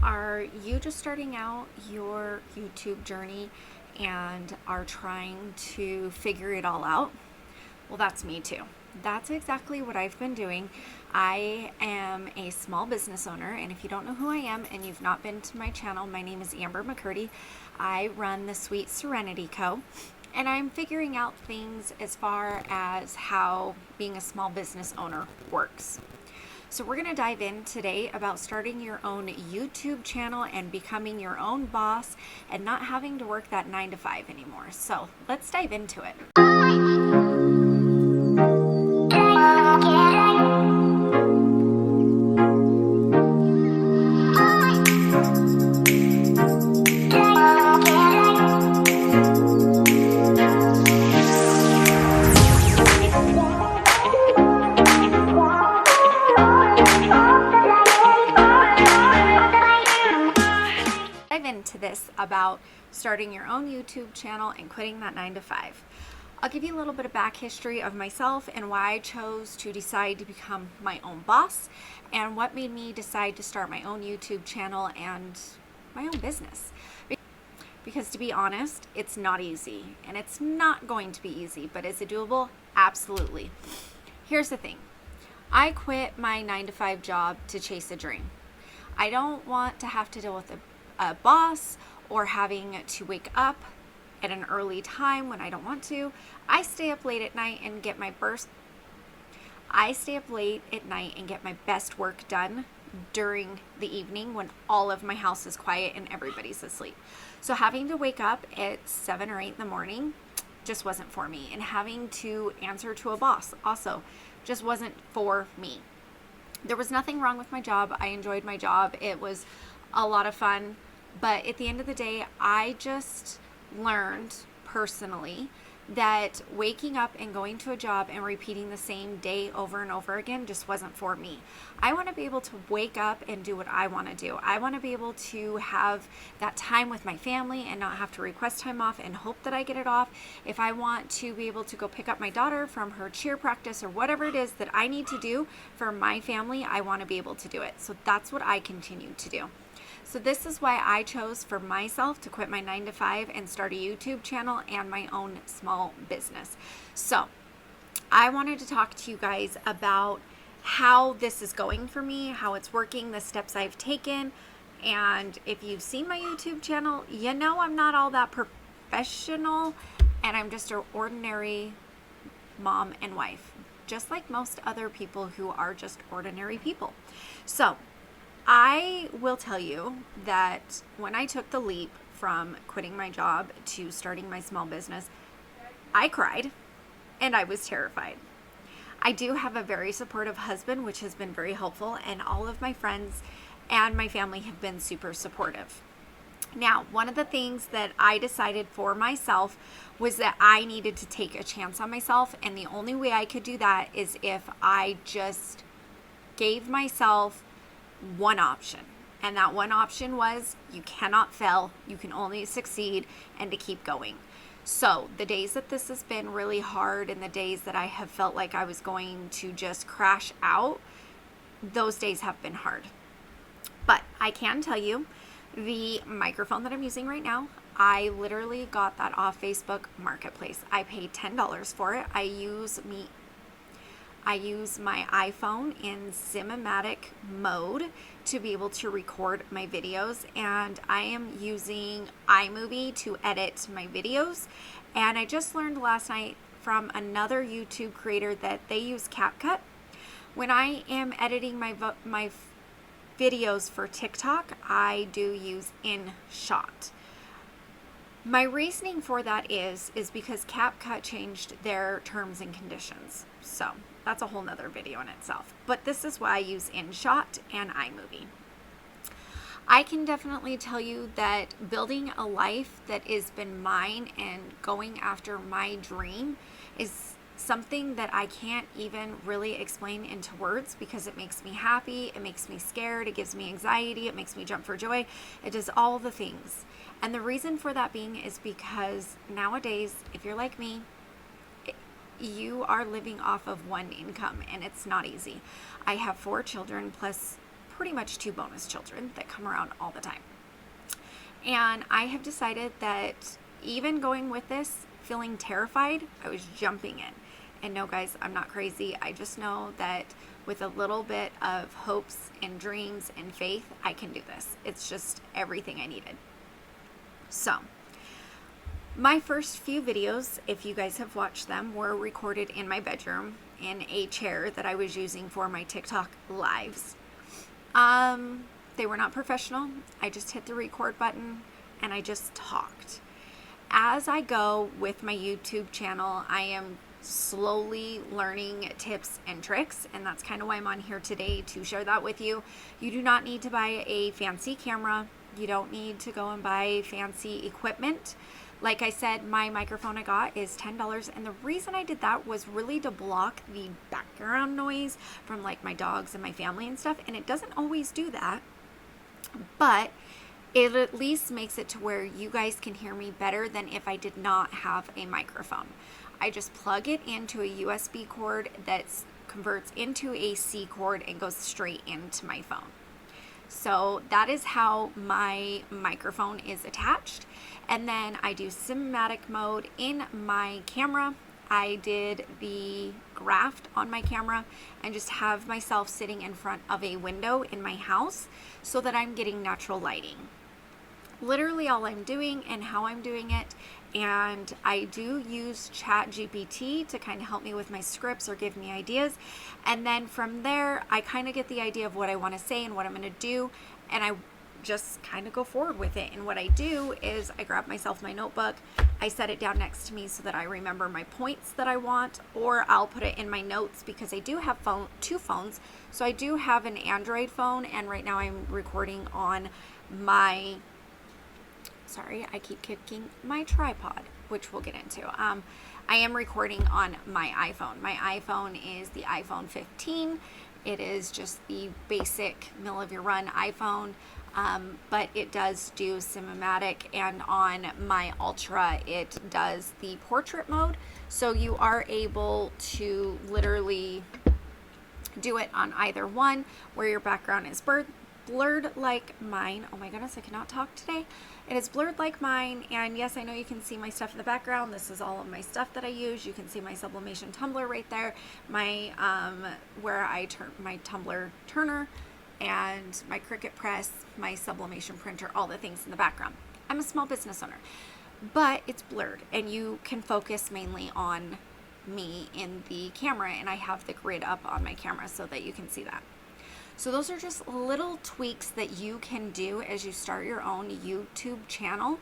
Are you just starting out your YouTube journey and are trying to figure it all out? Well, that's me too. That's exactly what I've been doing. I am a small business owner, and if you don't know who I am and you've not been to my channel, my name is Amber McCurdy. I run the Sweet Serenity Co. And I'm figuring out things as far as how being a small business owner works. So we're going to dive in today about starting your own YouTube channel and becoming your own boss and not having to work that 9 to 5 anymore. So let's dive into it. Into this about starting your own YouTube channel and quitting that 9 to 5. I'll give you a little bit of back history of myself and why I chose to decide to become my own boss and what made me decide to start my own YouTube channel and my own business. Because to be honest, it's not easy, and it's not going to be easy, but is it doable? Absolutely. Here's the thing. I quit my 9 to 5 job to chase a dream. I don't want to have to deal with a boss or having to wake up at an early time when I don't want to. I stay up late at night and get my best work done during the evening when all of my house is quiet and everybody's asleep. So having to wake up at 7 or 8 in the morning just wasn't for me, and having to answer to a boss also just wasn't for me. There was nothing wrong with my job. I enjoyed my job. It was a lot of fun. But at the end of the day, I just learned personally that waking up and going to a job and repeating the same day over and over again just wasn't for me. I want to be able to wake up and do what I want to do. I want to be able to have that time with my family and not have to request time off and hope that I get it off. If I want to be able to go pick up my daughter from her cheer practice or whatever it is that I need to do for my family, I want to be able to do it. So that's what I continue to do. So this is why I chose for myself to quit my 9 to 5 and start a YouTube channel and my own small business. So I wanted to talk to you guys about how this is going for me, how it's working, the steps I've taken. And if you've seen my YouTube channel, you know I'm not all that professional, and I'm just an ordinary mom and wife, just like most other people who are just ordinary people. So I will tell you that when I took the leap from quitting my job to starting my small business, I cried and I was terrified. I do have a very supportive husband, which has been very helpful, and all of my friends and my family have been super supportive. Now, one of the things that I decided for myself was that I needed to take a chance on myself, and the only way I could do that is if I just gave myself one option, and that one option was you cannot fail, you can only succeed, and to keep going. So the days that this has been really hard and the days that I have felt like I was going to just crash out, those days have been hard. But I can tell you, the microphone that I'm using right now, I literally got that off Facebook Marketplace. I paid $10 for it. I use my iPhone in cinematic mode to be able to record my videos, and I am using iMovie to edit my videos. And I just learned last night from another YouTube creator that they use CapCut. When I am editing my videos for TikTok, I do use InShot. My reasoning for that is because CapCut changed their terms and conditions. So that's a whole nother video in itself. But this is why I use InShot and iMovie. I can definitely tell you that building a life that has been mine and going after my dream is something that I can't even really explain into words, because it makes me happy, it makes me scared, it gives me anxiety, it makes me jump for joy. It does all the things. And the reason for that being is because nowadays, if you're like me, you are living off of one income, and it's not easy. I have 4 children plus pretty much 2 bonus children that come around all the time. And I have decided that even going with this, feeling terrified, I was jumping in. And no, guys, I'm not crazy. I just know that with a little bit of hopes and dreams and faith, I can do this. It's just everything I needed. So, my first few videos, if you guys have watched them, were recorded in my bedroom in a chair that I was using for my TikTok lives. They were not professional. I just hit the record button and I just talked. As I go with my YouTube channel, I am slowly learning tips and tricks, and that's kind of why I'm on here today, to share that with you. You do not need to buy a fancy camera. You don't need to go and buy fancy equipment. Like I said, my microphone I got is $10, and the reason I did that was really to block the background noise from like my dogs and my family and stuff, and it doesn't always do that, but it at least makes it to where you guys can hear me better than if I did not have a microphone. I just plug it into a USB cord that converts into a C cord and goes straight into my phone. So that is how my microphone is attached. And then I do cinematic mode in my camera. I did the graft on my camera and just have myself sitting in front of a window in my house so that I'm getting natural lighting. Literally all I'm doing and how I'm doing it. And I do use ChatGPT to kind of help me with my scripts or give me ideas. And then from there, I kind of get the idea of what I want to say and what I'm going to do. And I just kind of go forward with it. And what I do is I grab myself my notebook. I set it down next to me so that I remember my points that I want, or I'll put it in my notes because I do have 2 phones. So I do have an Android phone, and right now I'm recording on my I keep kicking my tripod, which we'll get into. I am recording on my iPhone. My iPhone is the iPhone 15. It is just the basic middle of your run iPhone, but it does do cinematic, and on my Ultra, it does the portrait mode. So you are able to literally do it on either one, where your background is blurred like mine. Oh my goodness, I cannot talk today. It is blurred like mine, and yes, I know you can see my stuff in the background. This is all of my stuff that I use. You can see my sublimation tumbler right there, my where I turn my tumbler turner, and my Cricut press, my sublimation printer, all the things in the background. I'm a small business owner, but it's blurred, and you can focus mainly on me in the camera, and I have the grid up on my camera so that you can see that. So those are just little tweaks that you can do as you start your own YouTube channel,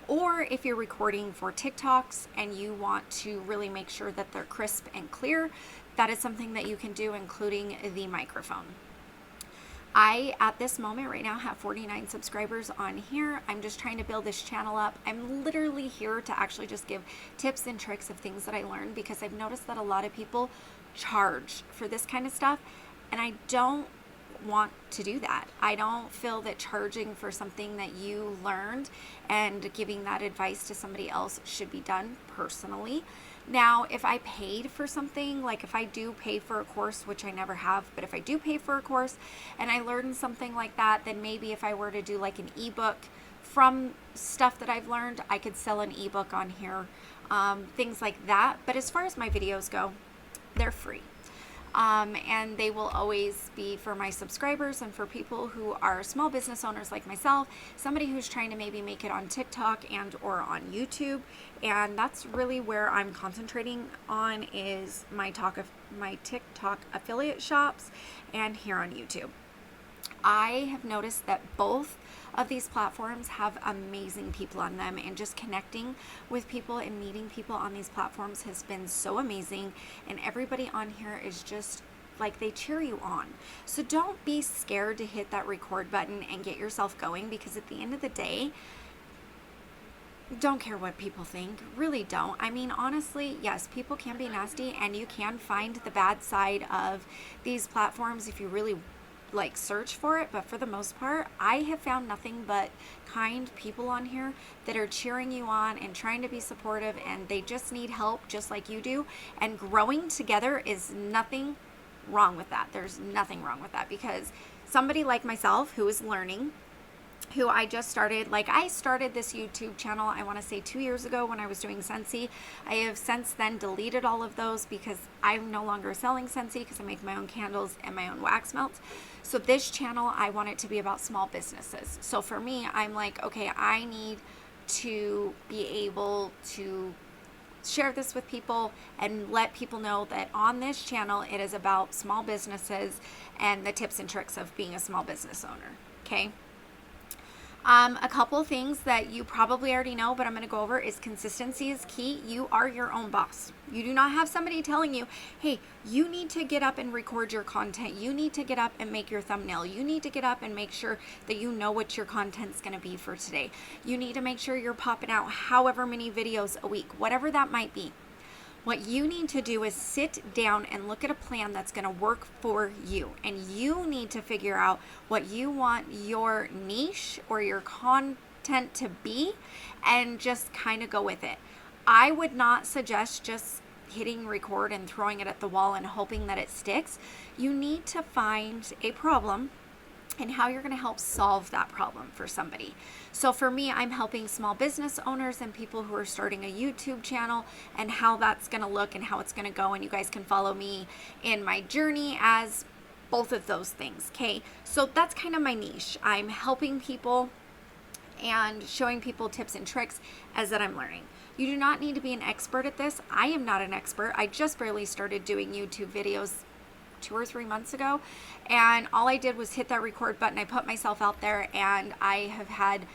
or if you're recording for TikToks and you want to really make sure that they're crisp and clear, that is something that you can do, including the microphone. I, at this moment right now, have 49 subscribers on here. I'm just trying to build this channel up. I'm literally here to actually just give tips and tricks of things that I learned, because I've noticed that a lot of people charge for this kind of stuff, and I don't want to do that. I don't feel that charging for something that you learned and giving that advice to somebody else should be done personally. Now, if I paid for something, like if I do pay for a course, which I never have, but if I do pay for a course and I learned something like that, then maybe if I were to do like an ebook from stuff that I've learned, I could sell an ebook on here, things like that. But as far as my videos go, they're free. And they will always be for my subscribers and for people who are small business owners like myself, somebody who's trying to maybe make it on TikTok and or on YouTube. And that's really where I'm concentrating on, is my TikTok affiliate shops and here on YouTube. I have noticed that both of these platforms have amazing people on them, and just connecting with people and meeting people on these platforms has been so amazing, and everybody on here is just like, they cheer you on. So don't be scared to hit that record button and get yourself going, because at the end of the day, don't care what people think. Really don't. I mean, honestly, yes, people can be nasty, and you can find the bad side of these platforms if you really like search for it, but for the most part, I have found nothing but kind people on here that are cheering you on and trying to be supportive, and they just need help just like you do, and growing together is nothing wrong with that. There's nothing wrong with that, because somebody like myself who is learning, who I just started, like I started this YouTube channel, I want to say 2 years ago when I was doing Scentsy. I have since then deleted all of those because I'm no longer selling Scentsy because I make my own candles and my own wax melts. So this channel, I want it to be about small businesses. So for me, I'm like, okay, I need to be able to share this with people and let people know that on this channel, it is about small businesses and the tips and tricks of being a small business owner. Okay. A couple things that you probably already know, but I'm going to go over is consistency is key. You are your own boss. You do not have somebody telling you, hey, you need to get up and record your content. You need to get up and make your thumbnail. You need to get up and make sure that you know what your content's going to be for today. You need to make sure you're popping out however many videos a week, whatever that might be. What you need to do is sit down and look at a plan that's going to work for you. And you need to figure out what you want your niche or your content to be and just kind of go with it. I would not suggest just hitting record and throwing it at the wall and hoping that it sticks. You need to find a problem and how you're going to help solve that problem for somebody. So for me, I'm helping small business owners and people who are starting a YouTube channel and how that's going to look and how it's going to go. And you guys can follow me in my journey as both of those things. Okay. So that's kind of my niche. I'm helping people and showing people tips and tricks as that I'm learning. You do not need to be an expert at this. I am not an expert. I just barely started doing YouTube videos 2 or 3 months ago, and all I did was hit that record button. I put myself out there, and I have had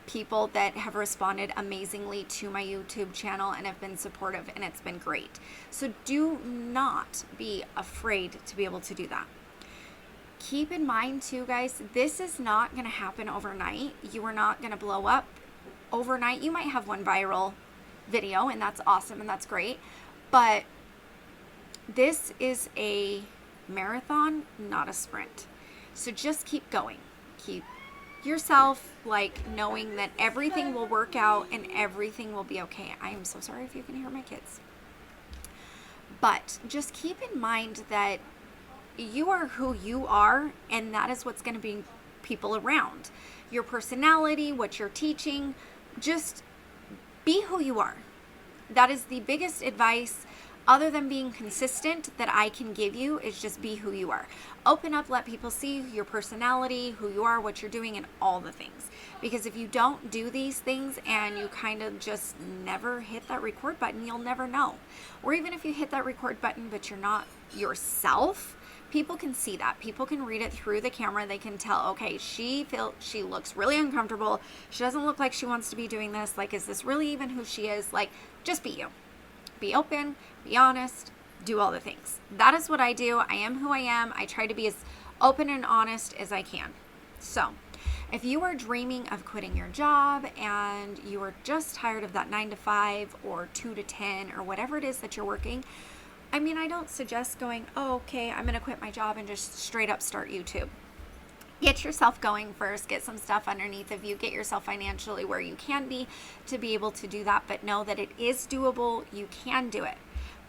people that have responded amazingly to my YouTube channel and have been supportive, and it's been great. So do not be afraid to be able to do that. Keep in mind too, guys, this is not going to happen overnight. You are not going to blow up overnight. You might have one viral video, and that's awesome and that's great, but this is a marathon, not a sprint. So just keep going. Keep yourself like knowing that everything will work out and everything will be okay. I am so sorry if you can hear my kids. But just keep in mind that you are who you are, and that is what's going to bring people around. Your personality, what you're teaching, just be who you are. That is the biggest advice other than being consistent that I can give you, is just be who you are. Open up, let people see your personality, who you are, what you're doing, and all the things. Because if you don't do these things and you kind of just never hit that record button, you'll never know. Or even if you hit that record button but you're not yourself, people can see that. People can read it through the camera. They can tell, okay, she looks really uncomfortable. She doesn't look like she wants to be doing this. Like, is this really even who she is? Like, just be you. Be open, be honest, do all the things. That is what I do. I am who I am. I try to be as open and honest as I can. So if you are dreaming of quitting your job and you are just tired of that 9 to 5 or 2 to 10 or whatever it is that you're working, I mean, I don't suggest going, oh, okay, I'm going to quit my job and just straight up start YouTube. Get yourself going first, get some stuff underneath of you, get yourself financially where you can be to be able to do that, but know that it is doable, you can do it.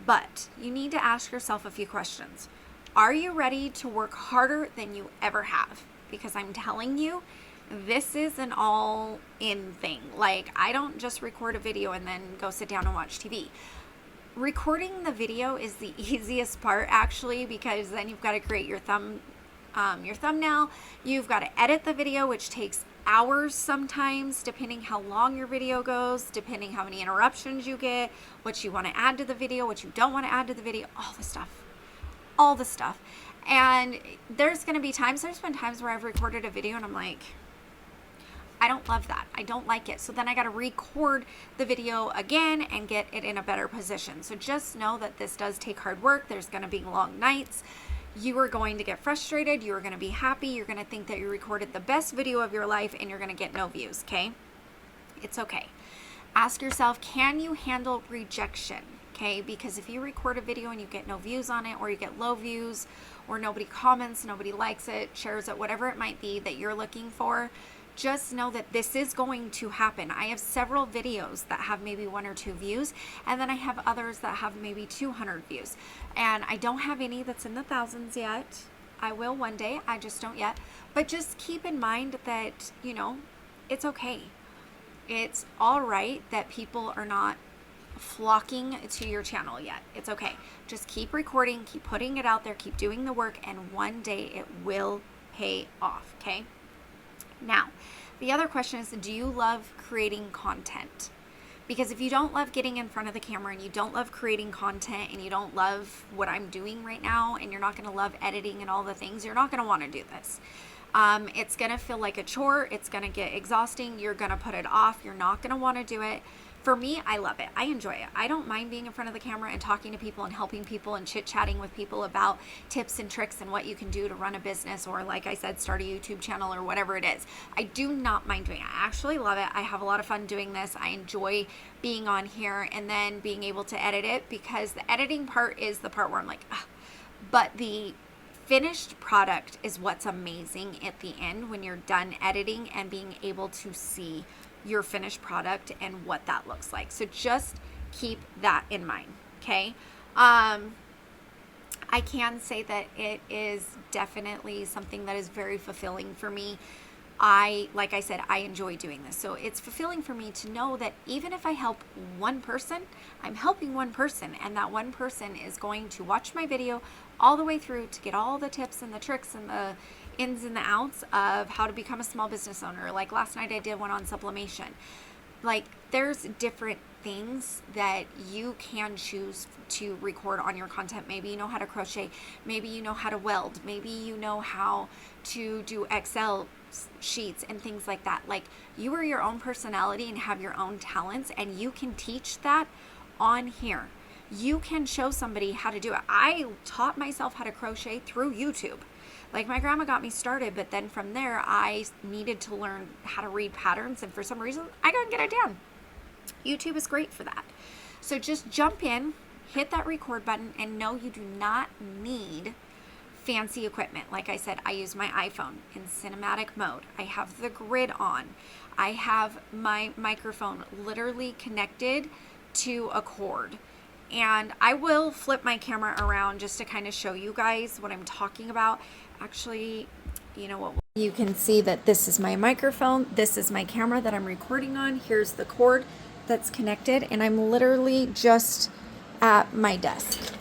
But you need to ask yourself a few questions. Are you ready to work harder than you ever have? Because I'm telling you, this is an all-in thing. Like, I don't just record a video and then go sit down and watch TV. Recording the video is the easiest part, actually, because then you've got to create your thumbnail. You've got to edit the video, which takes hours sometimes, depending how long your video goes, depending how many interruptions you get, what you want to add to the video, what you don't want to add to the video, all the stuff. And there's been times where I've recorded a video and I'm like, I don't love that. I don't like it. So then I got to record the video again and get it in a better position. So just know that this does take hard work. There's going to be long nights. You are going to get frustrated. You are going to be happy. You're going to think that you recorded the best video of your life and you're going to get no views, okay? It's okay. Ask yourself, can you handle rejection? Okay, because if you record a video and you get no views on it, or you get low views, or nobody comments, nobody likes it, shares it, whatever it might be that you're looking for, just know that this is going to happen. I have several videos that have maybe 1 or 2 views, and then I have others that have maybe 200 views. And I don't have any that's in the thousands yet. I will one day. I just don't yet. But just keep in mind that, it's okay. It's all right that people are not flocking to your channel yet. It's okay. Just keep recording, keep putting it out there, keep doing the work, and one day it will pay off, okay? Now, the other question is, do you love creating content? Because if you don't love getting in front of the camera and you don't love creating content and you don't love what I'm doing right now and you're not going to love editing and all the things, you're not going to want to do this. It's going to feel like a chore. It's going to get exhausting. You're going to put it off. You're not going to want to do it. For me, I love it. I enjoy it. I don't mind being in front of the camera and talking to people and helping people and chit-chatting with people about tips and tricks and what you can do to run a business or, like I said, start a YouTube channel or whatever it is. I do not mind doing it. I actually love it. I have a lot of fun doing this. I enjoy being on here and then being able to edit it, because the editing part is the part where I'm like, ugh. But the finished product is what's amazing at the end when you're done editing and being able to see your finished product and what that looks like. So just keep that in mind, okay? I can say that it is definitely something that is very fulfilling for me. Like I said, I enjoy doing this. So it's fulfilling for me to know that even if I help one person, I'm helping one person, and that one person is going to watch my video all the way through to get all the tips and the tricks and the ins and the outs of how to become a small business owner. Like last night I did one on sublimation. Like there's different things that you can choose to record on your content. Maybe you know how to crochet, maybe you know how to weld, maybe you know how to do Excel sheets and things like that. Like you are your own personality and have your own talents, and you can teach that on here. You can show somebody how to do it. I taught myself how to crochet through YouTube. Like my grandma got me started, but then from there I needed to learn how to read patterns, and for some reason I couldn't get it down. YouTube is great for that. So just jump in, hit that record button, and no, you do not need fancy equipment. Like I said, I use my iPhone in cinematic mode. I have the grid on. I have my microphone literally connected to a cord. And I will flip my camera around just to kind of show you guys what I'm talking about. Actually, you know what? You can see that this is my microphone. This is my camera that I'm recording on. Here's the cord that's connected, and I'm literally just at my desk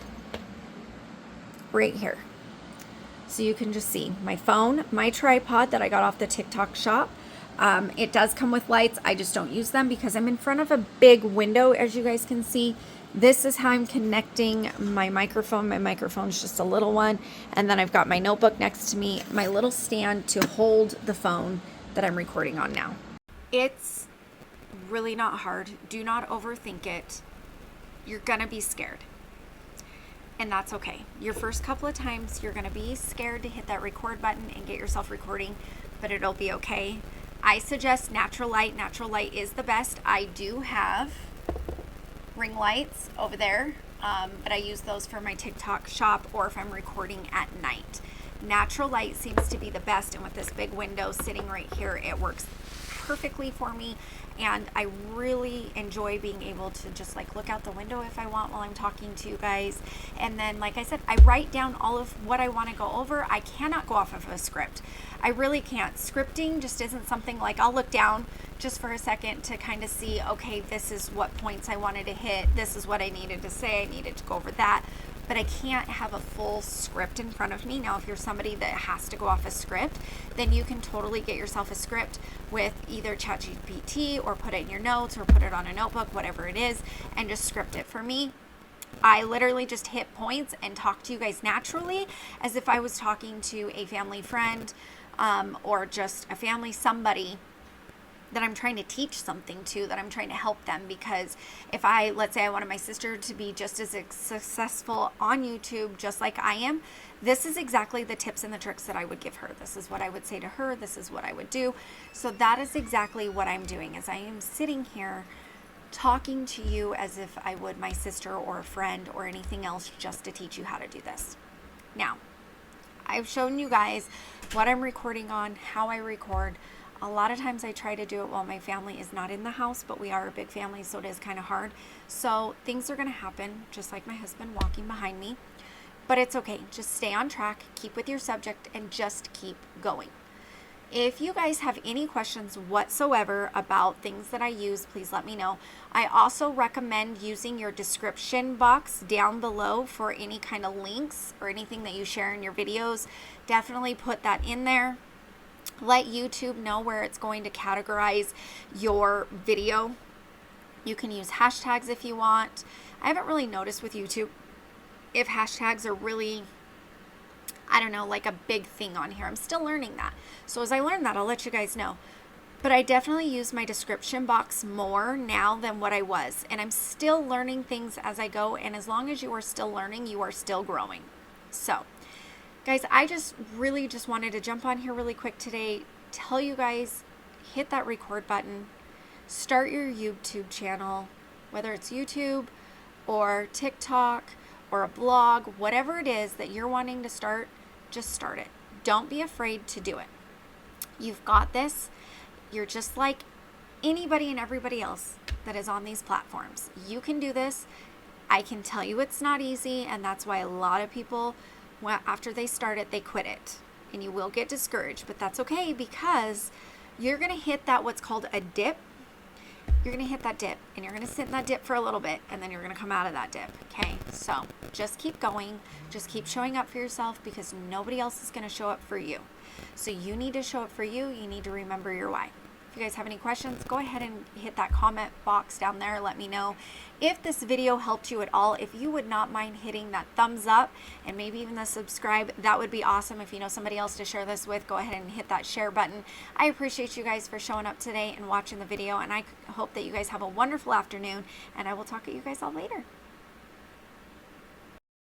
right here. So you can just see my phone, my tripod that I got off the TikTok shop. It does come with lights. I just don't use them because I'm in front of a big window, as you guys can see. This is how I'm connecting my microphone. My microphone's just a little one. And then I've got my notebook next to me, my little stand to hold the phone that I'm recording on now. It's really not hard. Do not overthink it. You're gonna be scared. And that's okay. Your first couple of times, you're gonna be scared to hit that record button and get yourself recording, but it'll be okay. I suggest natural light. Natural light is the best. I do have ring lights over there, but I use those for my TikTok shop or if I'm recording at night. Natural light seems to be the best, and with this big window sitting right here, it works perfectly for me, and I really enjoy being able to just like look out the window if I want while I'm talking to you guys. And then, like I said, I write down all of what I want to go over. I cannot go off of a script. I really can't. Scripting just isn't something like I'll look down just for a second to kind of see, okay, this is what points I wanted to hit. This is what I needed to say. I needed to go over that. But I can't have a full script in front of me. Now, if you're somebody that has to go off a script, then you can totally get yourself a script with either ChatGPT or put it in your notes or put it on a notebook, whatever it is, and just script it. For me, I literally just hit points and talk to you guys naturally as if I was talking to a family friend or just a family, somebody that I'm trying to teach something to, that I'm trying to help them. Because if let's say I wanted my sister to be just as successful on YouTube just like I am, this is exactly the tips and the tricks that I would give her. This is what I would say to her. This is what I would do. So that is exactly what I'm doing, is I am sitting here talking to you as if I would my sister or a friend or anything else, just to teach you how to do this. Now, I've shown you guys what I'm recording on, how I record. A lot of times I try to do it while my family is not in the house, but we are a big family, so it is kind of hard. So things are going to happen, just like my husband walking behind me. but it's okay. Just stay on track, keep with your subject, and just keep going. If you guys have any questions whatsoever about things that I use, please let me know. I also recommend using your description box down below for any kind of links or anything that you share in your videos. Definitely put that in there. Let YouTube know where it's going to categorize your video. You can use hashtags if you want. I haven't really noticed with YouTube if hashtags are really, I don't know, like a big thing on here. I'm still learning that. So as I learn that, I'll let you guys know. But I definitely use my description box more now than what I was. And I'm still learning things as I go. And as long as you are still learning, you are still growing. So, guys, I really just wanted to jump on here really quick today. Tell you guys, hit that record button. Start your YouTube channel. Whether it's YouTube or TikTok or a blog, whatever it is that you're wanting to start, just start it. Don't be afraid to do it. You've got this. You're just like anybody and everybody else that is on these platforms. You can do this. I can tell you it's not easy, and that's why a lot of people, after they start it, they quit it. And you will get discouraged, but that's okay, because you're going to hit that what's called a dip. You're going to hit that dip, and you're going to sit in that dip for a little bit, and then you're going to come out of that dip. Okay, so just keep going. Just keep showing up for yourself, because nobody else is going to show up for you. So you need to show up for you. You need to remember your why. If you guys have any questions, go ahead and hit that comment box down there. Let me know. If this video helped you at all, if you would not mind hitting that thumbs up and maybe even the subscribe, that would be awesome. If you know somebody else to share this with, go ahead and hit that share button. I appreciate you guys for showing up today and watching the video, and I hope that you guys have a wonderful afternoon, and I will talk to you guys all later.